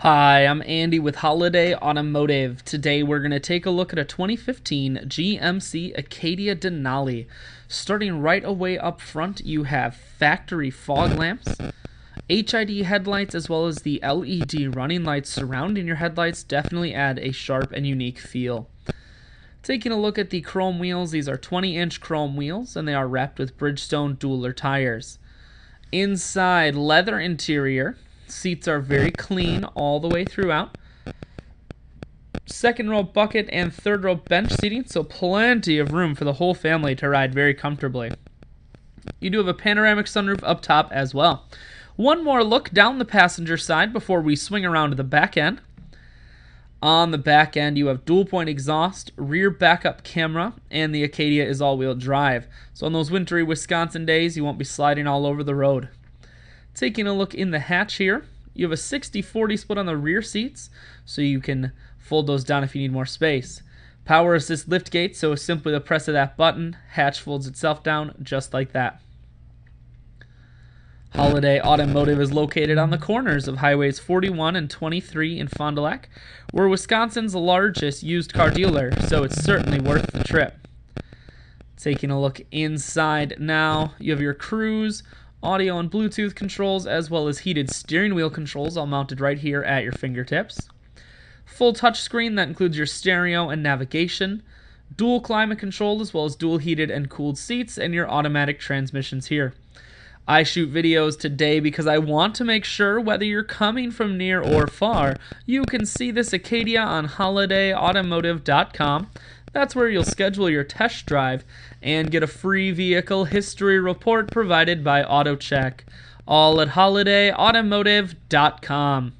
Hi, I'm Andy with Holiday Automotive. Today we're going to take a look at a 2015 GMC Acadia Denali. Starting right away up front, you have factory fog lamps, HID headlights, as well as the LED running lights surrounding your headlights definitely add a sharp and unique feel. Taking a look at the chrome wheels, these are 20-inch chrome wheels and they are wrapped with Bridgestone dueler tires. Inside, leather interior. Seats are very clean all the way throughout. Second row bucket and third row bench seating, so plenty of room for the whole family to ride very comfortably. You do have a panoramic sunroof up top as well. One more look down the passenger side before we swing around to the back end. On the back end, you have dual point exhaust, rear backup camera, and the Acadia is all-wheel drive. So on those wintry Wisconsin days, you won't be sliding all over the road. Taking a look in the hatch here, you have a 60-40 split on the rear seats, so you can fold those down if you need more space. Power assist lift gate, so simply the press of that button, hatch folds itself down just like that. Holiday Automotive is located on the corners of Highways 41 and 23 in Fond du Lac. We're Wisconsin's largest used car dealer, so it's certainly worth the trip. Taking a look inside now, you have your cruise, audio and Bluetooth controls, as well as heated steering wheel controls all mounted right here at your fingertips. Full touchscreen that includes your stereo and navigation, dual climate control, as well as dual heated and cooled seats, and your automatic transmissions here. I shoot videos today because I want to make sure whether you're coming from near or far, you can see this Acadia on holidayautomotive.com. That's where you'll schedule your test drive and get a free vehicle history report provided by AutoCheck. All at holidayautomotive.com.